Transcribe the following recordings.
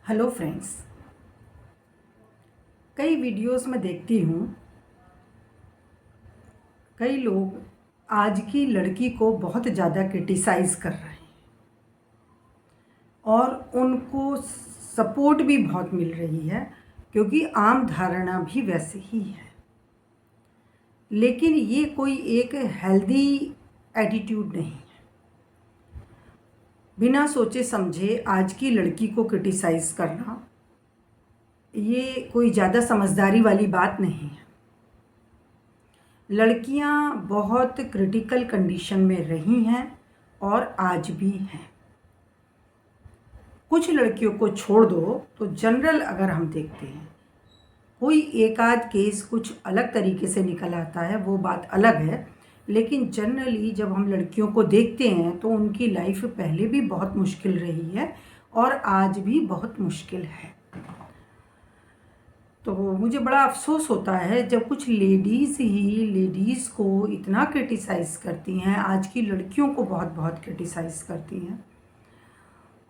Hello friends. कई videos में देखती हूँ कई लोग आज की लड़की को बहुत ज़्यादा क्रिटिसाइज़ कर रहे हैं और उनको सपोर्ट भी बहुत मिल रही है क्योंकि आम धारणा भी वैसे ही है। लेकिन ये कोई एक हेल्दी एटीट्यूड नहीं है। बिना सोचे समझे आज की लड़की को क्रिटिसाइज़ करना ये कोई ज़्यादा समझदारी वाली बात नहीं है। लड़कियां बहुत क्रिटिकल कंडीशन में रही हैं और आज भी हैं। कुछ लड़कियों को छोड़ दो तो जनरल अगर हम देखते हैं कोई एक आध केस कुछ अलग तरीके से निकल आता है, वो बात अलग है। लेकिन जनरली जब हम लड़कियों को देखते हैं तो उनकी लाइफ पहले भी बहुत मुश्किल रही है और आज भी बहुत मुश्किल है। तो मुझे बड़ा अफ़सोस होता है जब कुछ लेडीज़ को इतना क्रिटिसाइज़ करती हैं, आज की लड़कियों को बहुत बहुत क्रिटिसाइज़ करती हैं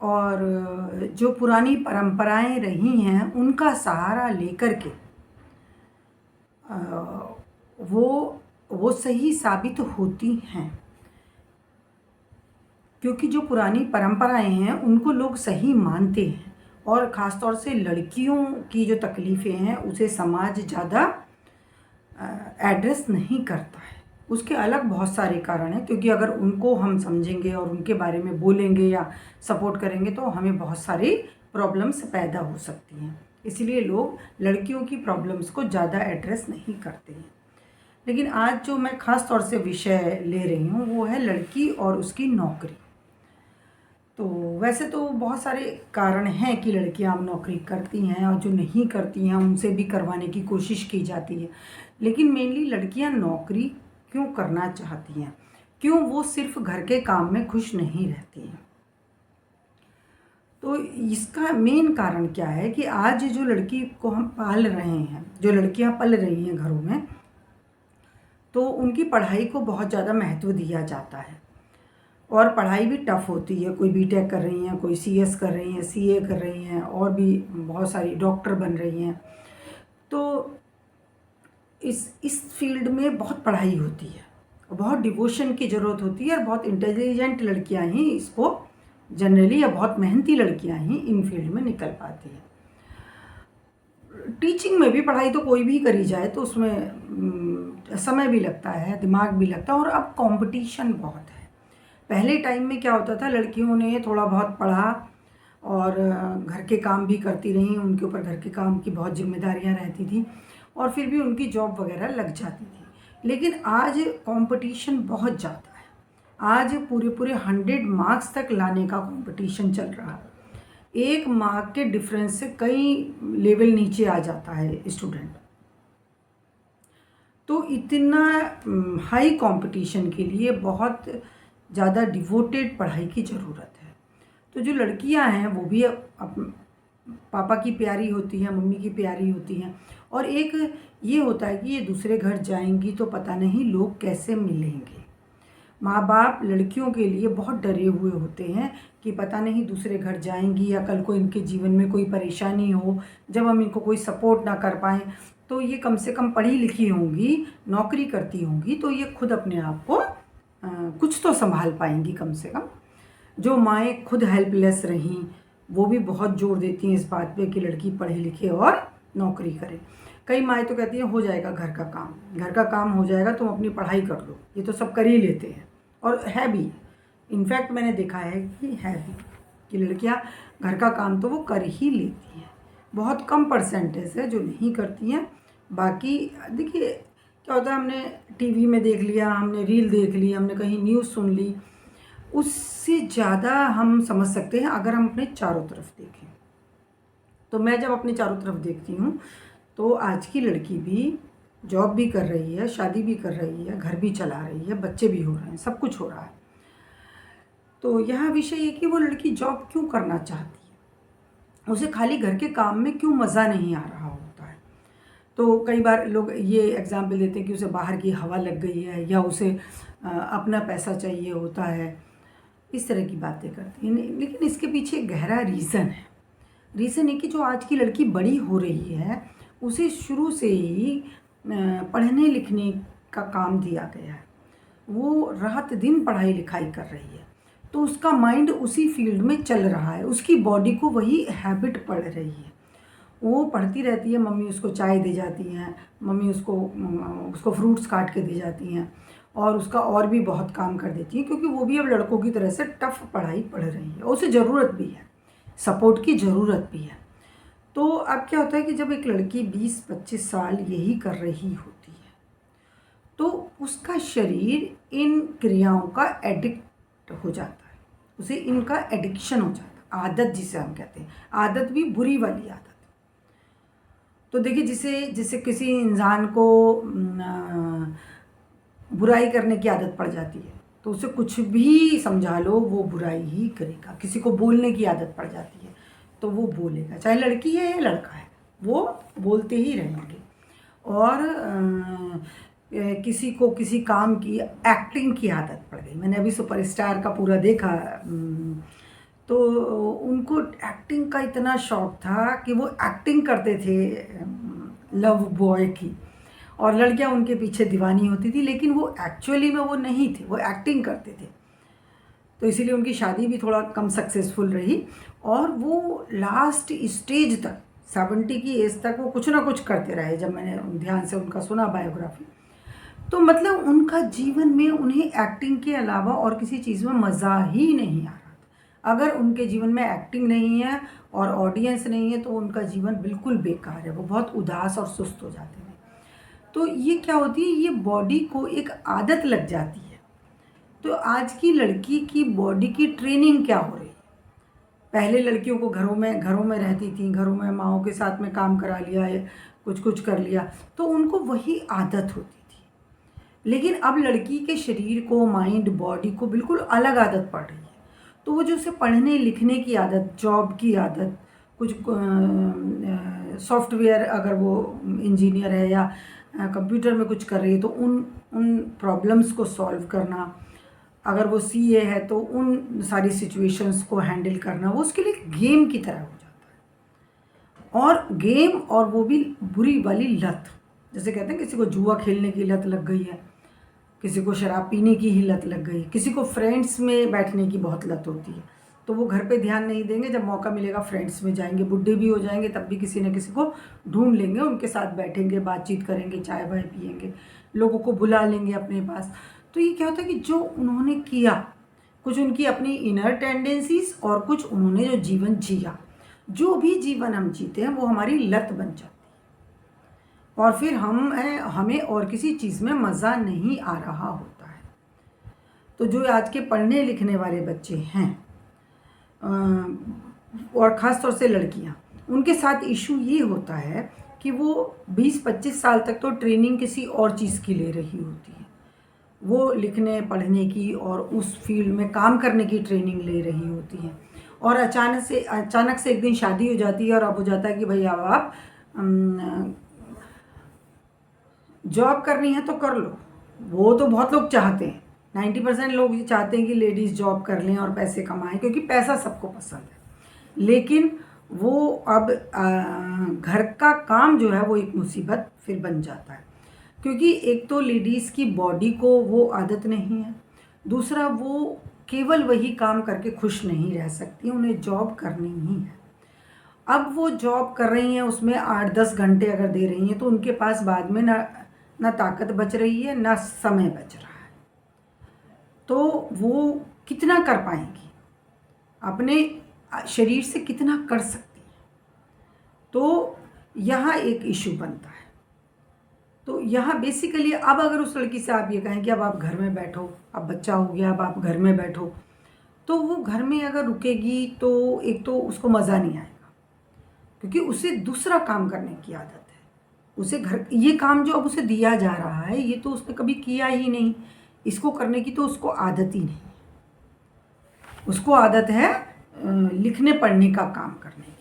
और जो पुरानी परंपराएं रही हैं उनका सहारा लेकर के वो सही साबित होती हैं, क्योंकि जो पुरानी परंपराएं हैं उनको लोग सही मानते हैं और ख़ास तौर से लड़कियों की जो तकलीफ़ें हैं उसे समाज ज़्यादा एड्रेस नहीं करता है। उसके अलग बहुत सारे कारण हैं, क्योंकि अगर उनको हम समझेंगे और उनके बारे में बोलेंगे या सपोर्ट करेंगे तो हमें बहुत सारी प्रॉब्लम्स पैदा हो सकती हैं। इसलिए लोग लड़कियों की प्रॉब्लम्स को ज़्यादा एड्रेस नहीं करते हैं। लेकिन आज जो मैं ख़ास तौर से विषय ले रही हूँ वो है लड़की और उसकी नौकरी। तो वैसे तो बहुत सारे कारण हैं कि लड़कियां नौकरी करती हैं और जो नहीं करती हैं उनसे भी करवाने की कोशिश की जाती है। लेकिन मेनली लड़कियां नौकरी क्यों करना चाहती हैं, क्यों वो सिर्फ घर के काम में खुश नहीं रहती हैं? तो इसका मेन कारण क्या है कि आज जो लड़की को हम पाल रहे हैं, जो लड़कियां पल रही हैं घरों में, तो उनकी पढ़ाई को बहुत ज़्यादा महत्व दिया जाता है और पढ़ाई भी टफ़ होती है। कोई बीटेक कर रही हैं, कोई सीएस कर रही हैं, सीए कर रही हैं और भी बहुत सारी डॉक्टर बन रही हैं। तो इस फील्ड में बहुत पढ़ाई होती है, बहुत डिवोशन की ज़रूरत होती है और बहुत इंटेलिजेंट लड़कियां ही इसको जनरली या बहुत मेहनती लड़कियां ही इन फील्ड में निकल पाती हैं। टीचिंग में भी पढ़ाई तो कोई भी करी जाए तो उसमें समय भी लगता है, दिमाग भी लगता है और अब कंपटीशन बहुत है। पहले टाइम में क्या होता था, लड़कियों ने थोड़ा बहुत पढ़ा और घर के काम भी करती रहीं, उनके ऊपर घर के काम की बहुत जिम्मेदारियां रहती थी और फिर भी उनकी जॉब वगैरह लग जाती थी। लेकिन आज कंपटीशन बहुत ज़्यादा है। आज पूरे 100 मार्क्स तक लाने का कंपटीशन चल रहा है। एक मार्क के डिफरेंस से कई लेवल नीचे आ जाता है स्टूडेंट। तो इतना हाई कंपटीशन के लिए बहुत ज़्यादा डिवोटेड पढ़ाई की ज़रूरत है। तो जो लड़कियां हैं वो भी पापा की प्यारी होती हैं, मम्मी की प्यारी होती हैं और एक ये होता है कि ये दूसरे घर जाएंगी तो पता नहीं लोग कैसे मिलेंगे। माँ बाप लड़कियों के लिए बहुत डरे हुए होते हैं कि पता नहीं दूसरे घर जाएंगी या कल को इनके जीवन में कोई परेशानी हो, जब हम इनको कोई सपोर्ट ना कर पाएँ तो ये कम से कम पढ़ी लिखी होंगी, नौकरी करती होंगी तो ये खुद अपने आप को कुछ तो संभाल पाएंगी कम से कम। जो माएँ खुद हेल्पलेस रहीं वो भी बहुत जोर देती हैं इस बात पे कि लड़की पढ़े लिखे और नौकरी करे। कई माएँ तो कहती हैं हो जाएगा घर का काम हो जाएगा, तुम अपनी पढ़ाई कर लो, ये तो सब कर ही लेते हैं। और है भी, इनफैक्ट मैंने देखा है कि है भी कि लड़कियां घर का काम तो वो कर ही लेती हैं। बहुत कम परसेंटेज है जो नहीं करती हैं। बाकी देखिए क्या होता है, हमने टीवी में देख लिया, हमने रील देख ली, हमने कहीं न्यूज़ सुन ली, उससे ज़्यादा हम समझ सकते हैं अगर हम अपने चारों तरफ देखें। तो मैं जब अपने चारों तरफ देखती हूँ तो आज की लड़की भी जॉब भी कर रही है, शादी भी कर रही है, घर भी चला रही है, बच्चे भी हो रहे हैं, सब कुछ हो रहा है। तो यह विषय है कि वो लड़की जॉब क्यों करना चाहती है, उसे खाली घर के काम में क्यों मज़ा नहीं आ रहा होता है। तो कई बार लोग ये एग्जाम्पल देते हैं कि उसे बाहर की हवा लग गई है या उसे अपना पैसा चाहिए होता है, इस तरह की बातें करती हैं। लेकिन इसके पीछे गहरा रीज़न है। रीज़न है कि जो आज की लड़की बड़ी हो रही है उसे शुरू से ही पढ़ने लिखने का काम दिया गया है। वो रात दिन पढ़ाई लिखाई कर रही है, तो उसका माइंड उसी फील्ड में चल रहा है, उसकी बॉडी को वही हैबिट पड़ रही है। वो पढ़ती रहती है, मम्मी उसको चाय दे जाती हैं, मम्मी उसको फ्रूट्स काट के दे जाती हैं और उसका और भी बहुत काम कर देती हैं, क्योंकि वो भी अब लड़कों की तरह से टफ़ पढ़ाई पढ़ रही है। उसे ज़रूरत भी है, सपोर्ट की ज़रूरत भी है। तो अब क्या होता है कि जब एक लड़की 20-25 साल यही कर रही होती है, तो उसका शरीर इन क्रियाओं का एडिक्ट हो जाता है, उसे इनका एडिक्शन हो जाता है, आदत जिसे हम कहते हैं। आदत भी बुरी वाली आदत। तो देखिए, जिसे किसी इंसान को बुराई करने की आदत पड़ जाती है, तो उसे कुछ भी समझा लो वो बुराई ही करेगा। किसी को बोलने की आदत पड़ जाती है तो वो बोलेगा, चाहे लड़की है या लड़का है, वो बोलते ही रहेंगे। और किसी को किसी काम की एक्टिंग की आदत पड़ गई। मैंने अभी सुपरस्टार का पूरा देखा, तो उनको एक्टिंग का इतना शौक था कि वो एक्टिंग करते थे लव बॉय की, और लड़कियां उनके पीछे दीवानी होती थी, लेकिन वो एक्चुअली में वो नहीं थे, वो एक्टिंग करते थे। तो इसीलिए उनकी शादी भी थोड़ा कम सक्सेसफुल रही, और वो लास्ट स्टेज तक 70 की एज तक वो कुछ ना कुछ करते रहे। जब मैंने ध्यान से उनका सुना बायोग्राफी, तो मतलब उनका जीवन में उन्हें एक्टिंग के अलावा और किसी चीज़ में मज़ा ही नहीं आ रहा था। अगर उनके जीवन में एक्टिंग नहीं है और ऑडियंस नहीं है तो उनका जीवन बिल्कुल बेकार है, वो बहुत उदास और सुस्त हो जाते हैं। तो ये क्या होती है, ये बॉडी को एक आदत लग जाती है। तो आज की लड़की की बॉडी की ट्रेनिंग क्या हो रही है? पहले लड़कियों को घरों में रहती थी, घरों में माँओं के साथ में काम करा लिया है, कुछ कर लिया, तो उनको वही आदत होती थी। लेकिन अब लड़की के शरीर को, माइंड, बॉडी को बिल्कुल अलग आदत पड़ रही है। तो वो जो उसे पढ़ने लिखने की आदत, जॉब की आदत, कुछ सॉफ्टवेयर, अगर वो इंजीनियर है या कंप्यूटर में कुछ कर रही है तो उन प्रॉब्लम्स को सॉल्व करना, अगर वो सीए है तो उन सारी सिचुएशंस को हैंडल करना, वो उसके लिए गेम की तरह हो जाता है। और गेम, और वो भी बुरी वाली लत। जैसे कहते हैं किसी को जुआ खेलने की लत लग गई है, किसी को शराब पीने की ही लत लग गई, किसी को फ्रेंड्स में बैठने की बहुत लत होती है, तो वो घर पे ध्यान नहीं देंगे, जब मौका मिलेगा फ्रेंड्स में जाएंगे। बुढ़े भी हो जाएंगे तब भी किसी न किसी को ढूंढ लेंगे, उनके साथ बैठेंगे, बातचीत करेंगे, चाय वाय पियेंगे, लोगों को बुला लेंगे अपने पास। तो ये क्या होता है कि जो उन्होंने किया, कुछ उनकी अपनी इनर टेंडेंसीज और कुछ उन्होंने जो जीवन जिया, जो भी जीवन हम जीते हैं वो हमारी लत बन जाती है, और फिर हमें और किसी चीज़ में मज़ा नहीं आ रहा होता है। तो जो आज के पढ़ने लिखने वाले बच्चे हैं, और ख़ास तौर से लड़कियां, उनके साथ इशू ये होता है कि वो 20-25 साल तक तो ट्रेनिंग किसी और चीज़ की ले रही होती है, वो लिखने पढ़ने की और उस फील्ड में काम करने की ट्रेनिंग ले रही होती हैं, और अचानक से एक दिन शादी हो जाती है और अब हो जाता है कि भाई अब आप जॉब करनी है तो कर लो। वो तो बहुत लोग चाहते हैं, 90% लोग ये चाहते हैं कि लेडीज़ जॉब कर लें और पैसे कमाएं, क्योंकि पैसा सबको पसंद है। लेकिन वो अब घर का काम जो है वो एक मुसीबत फिर बन जाता है, क्योंकि एक तो लेडीज़ की बॉडी को वो आदत नहीं है, दूसरा वो केवल वही काम करके खुश नहीं रह सकती, उन्हें जॉब करनी ही है। अब वो जॉब कर रही हैं, उसमें 8-10 घंटे अगर दे रही हैं तो उनके पास बाद में ना ताकत बच रही है, ना समय बच रहा है। तो वो कितना कर पाएंगी, अपने शरीर से कितना कर सकती हैं? तो यहाँ एक इशू बनता है। तो यहाँ बेसिकली अब अगर उस लड़की से आप ये कहें कि अब आप घर में बैठो, अब बच्चा हो गया, अब आप घर में बैठो, तो वो घर में अगर रुकेगी तो एक तो उसको मज़ा नहीं आएगा, क्योंकि उसे दूसरा काम करने की आदत है। उसे ये काम जो अब उसे दिया जा रहा है, ये तो उसने कभी किया ही नहीं, इसको करने की तो उसको आदत ही नहीं है। उसको आदत है लिखने पढ़ने का काम करने की।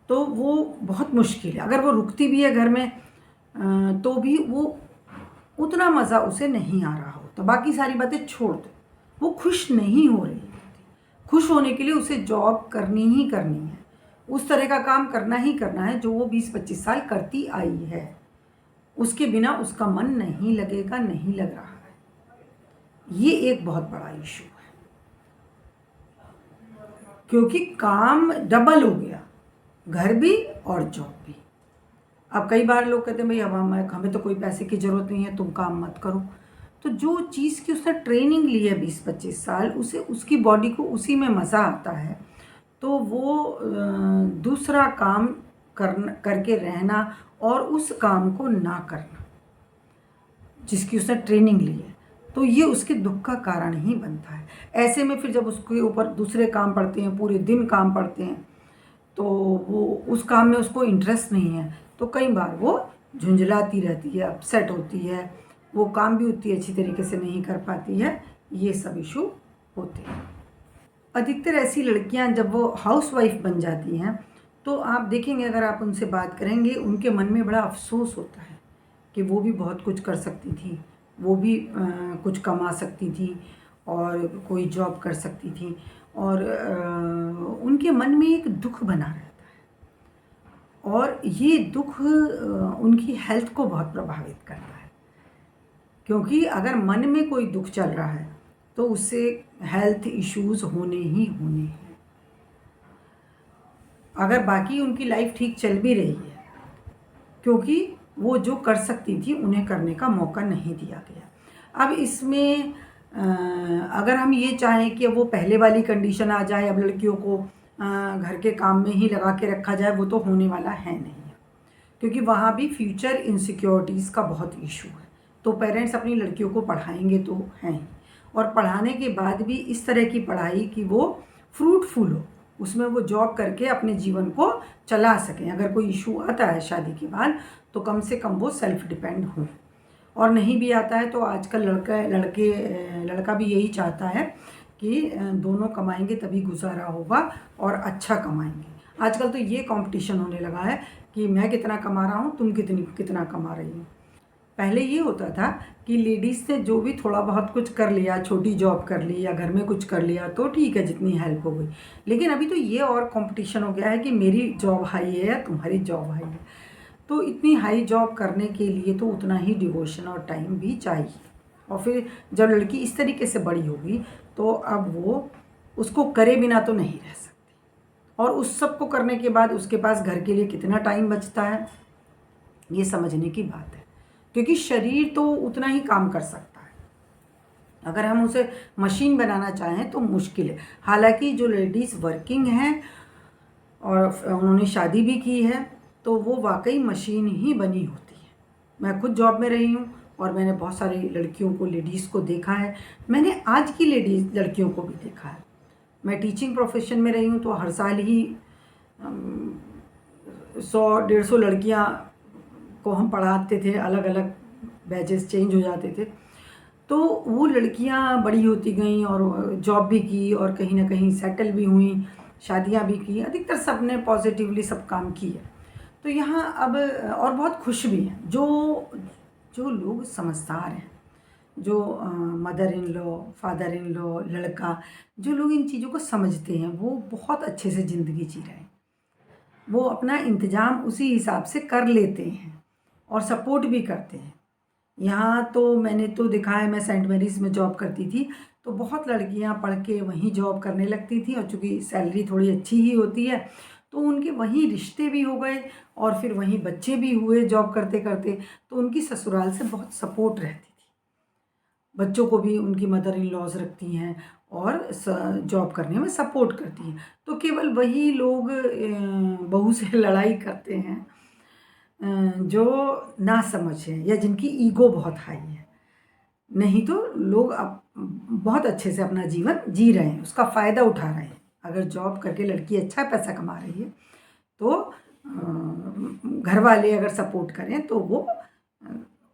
तो वो बहुत मुश्किल है। अगर वो रुकती भी है घर में तो भी वो उतना मज़ा उसे नहीं आ रहा हो, तो बाकी सारी बातें छोड़ दो, वो खुश नहीं हो रही होती, खुश होने के लिए उसे जॉब करनी ही करनी है, उस तरह का काम करना ही करना है जो वो 20-25 साल करती आई है। उसके बिना उसका मन नहीं लगेगा, नहीं लग रहा है। ये एक बहुत बड़ा इशू है, क्योंकि काम डबल हो गया, घर भी और जॉब भी। अब कई बार लोग कहते हैं भाई अब हमें तो कोई पैसे की ज़रूरत नहीं है, तुम काम मत करो। तो जो चीज़ की उसने ट्रेनिंग ली है 20-25 साल, उसे उसकी बॉडी को उसी में मज़ा आता है, तो वो दूसरा काम करके रहना और उस काम को ना करना जिसकी उसने ट्रेनिंग ली है, तो ये उसके दुख का कारण ही बनता है। ऐसे में फिर जब उसके ऊपर दूसरे काम पड़ते हैं, पूरे दिन काम पड़ते हैं, तो वो उस काम में उसको इंटरेस्ट नहीं है, तो कई बार वो झुंझलाती रहती है, अपसेट होती है, वो काम भी उतनी अच्छी तरीके से नहीं कर पाती है। ये सब इशू होते हैं। अधिकतर ऐसी लड़कियां जब वो हाउसवाइफ बन जाती हैं, तो आप देखेंगे अगर आप उनसे बात करेंगे, उनके मन में बड़ा अफसोस होता है कि वो भी बहुत कुछ कर सकती थी, वो भी कुछ कमा सकती थी और कोई जॉब कर सकती थी, और उनके मन में एक दुख बना रहता है, और ये दुख उनकी हेल्थ को बहुत प्रभावित करता है। क्योंकि अगर मन में कोई दुख चल रहा है तो उससे हेल्थ इश्यूज होने ही होने हैं। अगर बाकी उनकी लाइफ ठीक चल भी रही है, क्योंकि वो जो कर सकती थी उन्हें करने का मौका नहीं दिया गया। अब इसमें अगर हम ये चाहें कि वो पहले वाली कंडीशन आ जाए, अब लड़कियों को घर के काम में ही लगा के रखा जाए, वो तो होने वाला है नहीं, क्योंकि वहाँ भी फ्यूचर इनसिक्योरिटीज़ का बहुत इशू है। तो पेरेंट्स अपनी लड़कियों को पढ़ाएंगे तो हैं, और पढ़ाने के बाद भी इस तरह की पढ़ाई कि वो फ्रूटफुल हो, उसमें वो जॉब करके अपने जीवन को चला सकें। अगर कोई इशू आता है शादी के बाद तो कम से कम वो सेल्फ डिपेंड हो, और नहीं भी आता है तो आजकल लड़का भी यही चाहता है कि दोनों कमाएंगे तभी गुजारा होगा और अच्छा कमाएंगे। आजकल तो ये कंपटीशन होने लगा है कि मैं कितना कमा रहा हूँ, तुम कितना कमा रही हो। पहले ये होता था कि लेडीज़ ने जो भी थोड़ा बहुत कुछ कर लिया, छोटी जॉब कर ली या घर में कुछ कर लिया तो ठीक है, जितनी हेल्प हो गई। लेकिन अभी तो ये और कंपटीशन हो गया है कि मेरी जॉब हाई है या तुम्हारी जॉब हाई है। तो इतनी हाई जॉब करने के लिए तो उतना ही डिवोशन और टाइम भी चाहिए। और फिर जब लड़की इस तरीके से बड़ी होगी तो अब वो उसको करे बिना तो नहीं रह सकती, और उस सब को करने के बाद उसके पास घर के लिए कितना टाइम बचता है, ये समझने की बात है। क्योंकि शरीर तो उतना ही काम कर सकता है, अगर हम उसे मशीन बनाना चाहें तो मुश्किल है। हालांकि जो लेडीज़ वर्किंग हैं और उन्होंने शादी भी की है तो वो वाकई मशीन ही बनी होती है। मैं खुद जॉब में रही हूँ और मैंने बहुत सारी लड़कियों को, लेडीज़ को देखा है। मैंने आज की लड़कियों को भी देखा है। मैं टीचिंग प्रोफेशन में रही हूँ तो हर साल ही 100-150 लड़कियाँ को हम पढ़ाते थे, अलग अलग बैचेस चेंज हो जाते थे। तो वो लड़कियाँ बड़ी होती गईं और जॉब भी की और कहीं ना कहीं सेटल भी हुई, शादियाँ भी की, अधिकतर सब ने पॉजिटिवली सब काम किया। तो यहाँ अब और बहुत खुश भी हैं जो जो लोग समझदार हैं, जो mother in law, father in law, लड़का, जो लोग इन चीज़ों को समझते हैं वो बहुत अच्छे से ज़िंदगी जी रहे हैं। वो अपना इंतज़ाम उसी हिसाब से कर लेते हैं और सपोर्ट भी करते हैं। यहाँ तो मैंने तो देखा है, मैं सेंट मेरीज़ में जॉब करती थी तो बहुत लड़कियाँ पढ़ के वहीं जॉब करने लगती थी, और चूँकि सैलरी थोड़ी अच्छी ही होती है तो उनके वहीं रिश्ते भी हो गए और फिर वहीं बच्चे भी हुए जॉब करते करते। तो उनकी ससुराल से बहुत सपोर्ट रहती थी, बच्चों को भी उनकी मदर इन लॉज रखती हैं और जॉब करने में सपोर्ट करती हैं। तो केवल वही लोग बहू से लड़ाई करते हैं जो ना समझ है या जिनकी ईगो बहुत हाई है। नहीं तो लोग अब बहुत अच्छे से अपना जीवन जी रहे हैं, उसका फ़ायदा उठा रहे हैं। अगर जॉब करके लड़की अच्छा पैसा कमा रही है तो घर वाले अगर सपोर्ट करें तो वो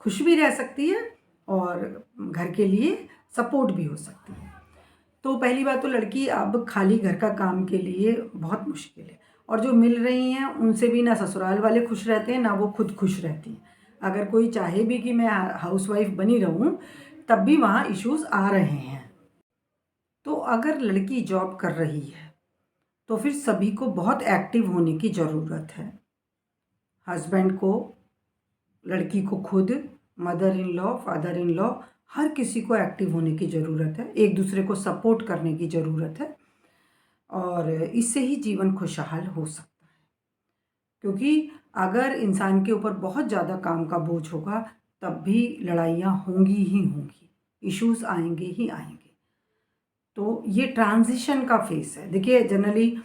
खुश भी रह सकती है और घर के लिए सपोर्ट भी हो सकती है। तो पहली बात तो लड़की अब खाली घर का काम के लिए बहुत मुश्किल है, और जो मिल रही हैं उनसे भी ना ससुराल वाले खुश रहते हैं ना वो खुद खुश रहती हैं। अगर कोई चाहे भी कि मैं हाउसवाइफ बनी रहूं तब भी वहाँ इश्यूज आ रहे हैं। तो अगर लड़की जॉब कर रही है तो फिर सभी को बहुत एक्टिव होने की ज़रूरत है। हस्बैंड को, लड़की को खुद, mother in law, father in law, हर किसी को एक्टिव होने की ज़रूरत है। एक दूसरे को सपोर्ट करने की ज़रूरत है और इससे ही जीवन खुशहाल हो सकता है। क्योंकि अगर इंसान के ऊपर बहुत ज़्यादा काम का बोझ होगा तब भी लड़ाइयाँ होंगी ही होंगी, इश्यूज आएंगे ही आएंगे। तो ये ट्रांजिशन का फेस है। देखिए जनरली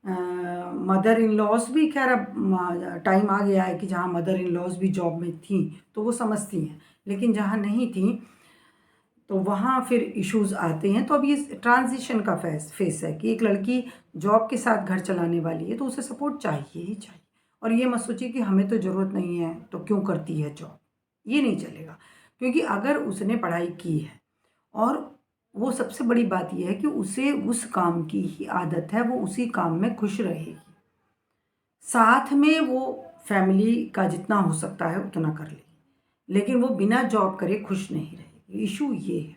मदर इन लॉज भी, खैर अब टाइम आ गया है कि जहाँ मदर इन लॉज भी जॉब में थी तो वो समझती हैं, लेकिन जहाँ नहीं थी तो वहाँ फिर इश्यूज आते हैं। तो अब ये ट्रांजिशन का फेस है कि एक लड़की जॉब के साथ घर चलाने वाली है तो उसे सपोर्ट चाहिए ही चाहिए। और ये मत सोचिए कि हमें तो ज़रूरत नहीं है तो क्यों करती है जॉब, ये नहीं चलेगा। क्योंकि अगर उसने पढ़ाई की है और वो सबसे बड़ी बात यह है कि उसे उस काम की ही आदत है, वो उसी काम में खुश रहेगी। साथ में वो फैमिली का जितना हो सकता है उतना कर लेगी, लेकिन वो बिना जॉब करे खुश नहीं रहेगी। इशू ये है,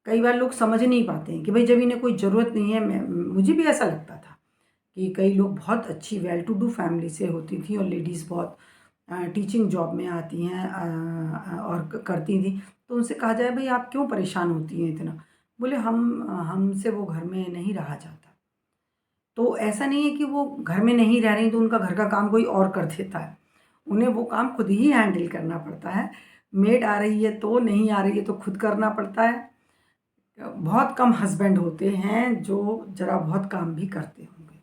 कई बार लोग समझ नहीं पाते हैं कि भाई जब इन्हें कोई ज़रूरत नहीं है। मुझे भी ऐसा लगता था कि कई लोग बहुत अच्छी वेल टू डू फैमिली से होती थी और लेडीज़ बहुत टीचिंग जॉब में आती हैं और करती थी, तो उनसे कहा जाए भाई आप क्यों परेशान होती हैं इतना, बोले हमसे वो घर में नहीं रहा जाता। तो ऐसा नहीं है कि वो घर में नहीं रह रही तो उनका घर का काम कोई और कर देता है, उन्हें वो काम खुद ही हैंडल करना पड़ता है। मेड आ रही है तो, नहीं आ रही है तो खुद करना पड़ता है। बहुत कम हस्बैंड होते हैं जो ज़रा बहुत काम भी करते होंगे,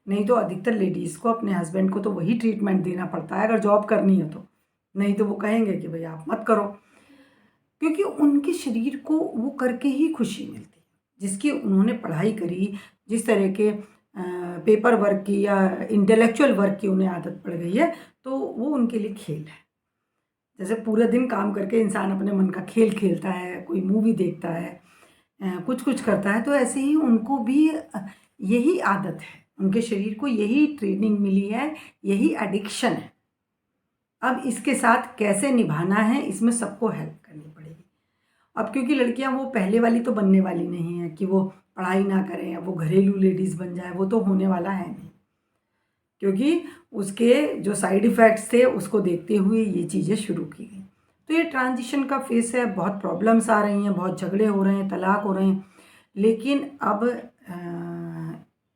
नहीं तो अधिकतर लेडीज़ को अपने हस्बैंड को तो वही ट्रीटमेंट देना पड़ता है अगर जॉब करनी है तो, नहीं तो वो कहेंगे कि भाई आप मत करो। क्योंकि उनके शरीर को वो करके ही खुशी मिलती है, जिसकी उन्होंने पढ़ाई करी, जिस तरह के पेपर वर्क की या इंटेलेक्चुअल वर्क की उन्हें आदत पड़ गई है, तो वो उनके लिए खेल है। जैसे पूरे दिन काम करके इंसान अपने मन का खेल खेलता है, कोई मूवी देखता है, कुछ कुछ करता है, तो ऐसे ही उनको भी यही आदत है, उनके शरीर को यही ट्रेनिंग मिली है, यही एडिक्शन है। अब इसके साथ कैसे निभाना है, इसमें सबको हेल्प करनी पड़ेगी। अब क्योंकि लड़कियां वो पहले वाली तो बनने वाली नहीं है कि वो पढ़ाई ना करें, वो घरेलू लेडीज़ बन जाए, वो तो होने वाला है नहीं। क्योंकि उसके जो साइड इफ़ेक्ट्स थे उसको देखते हुए ये चीज़ें शुरू की गई। तो ये ट्रांजिशन का फेस है, बहुत प्रॉब्लम्स आ रही हैं, बहुत झगड़े हो रहे हैं, तलाक हो रहे हैं, लेकिन अब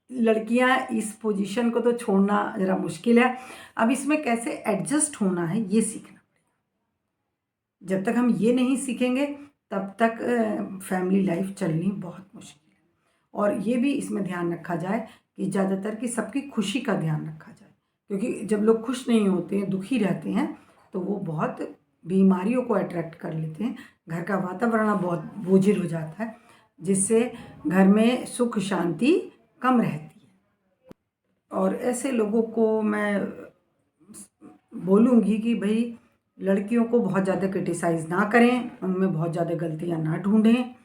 लड़कियां इस पोजीशन को तो छोड़ना ज़रा मुश्किल है। अब इसमें कैसे एडजस्ट होना है ये सीखना पड़ेगा। जब तक हम ये नहीं सीखेंगे तब तक फैमिली लाइफ चलनी बहुत मुश्किल है। और ये भी इसमें ध्यान रखा जाए कि ज़्यादातर कि सबकी खुशी का ध्यान रखा जाए, क्योंकि जब लोग खुश नहीं होते हैं, दुखी रहते हैं, तो वो बहुत बीमारियों को अट्रैक्ट कर लेते हैं। घर का वातावरण बहुत बोझिल हो जाता है, जिससे घर में सुख शांति कम रहती है। और ऐसे लोगों को मैं बोलूँगी कि भाई लड़कियों को बहुत ज़्यादा क्रिटिसाइज़ ना करें, उनमें बहुत ज़्यादा गलतियाँ ना ढूंढें।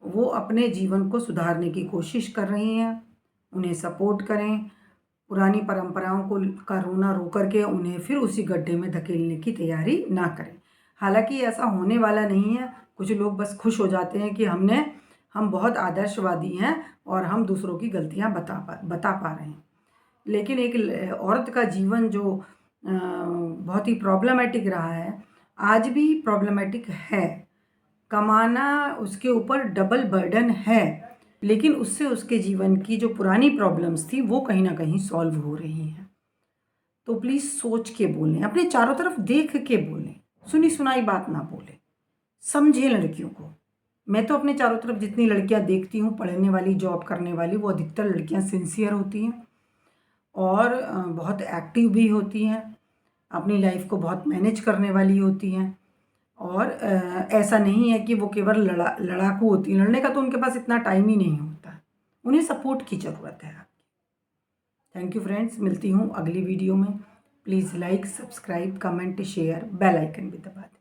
वो अपने जीवन को सुधारने की कोशिश कर रही हैं, उन्हें सपोर्ट करें। पुरानी परंपराओं को का रोना रो करके उन्हें फिर उसी गड्ढे में धकेलने की तैयारी ना करें। हालांकि ऐसा होने वाला नहीं है। कुछ लोग बस खुश हो जाते हैं कि हम बहुत आदर्शवादी हैं और हम दूसरों की गलतियां बता पा रहे हैं। लेकिन एक औरत का जीवन जो बहुत ही प्रॉब्लमेटिक रहा है, आज भी प्रॉब्लमेटिक है। कमाना उसके ऊपर डबल बर्डन है, लेकिन उससे उसके जीवन की जो पुरानी प्रॉब्लम्स थी वो कहीं ना कहीं सॉल्व हो रही हैं। तो प्लीज़ सोच के बोलें, अपने चारों तरफ देख के बोलें, सुनी सुनाई बात ना बोलें, समझें लड़कियों को। मैं तो अपने चारों तरफ जितनी लड़कियां देखती हूँ, पढ़ने वाली, जॉब करने वाली, वो अधिकतर लड़कियां सिंसियर होती हैं और बहुत एक्टिव भी होती हैं, अपनी लाइफ को बहुत मैनेज करने वाली होती हैं। और ऐसा नहीं है कि वो केवल लड़ाकू होती हैं, लड़ने का तो उनके पास इतना टाइम ही नहीं होता, उन्हें सपोर्ट की ज़रूरत है आपकी। थैंक यू फ्रेंड्स, मिलती हूँ अगली वीडियो में। Please like, subscribe, comment, share, bell icon भी दबा दें।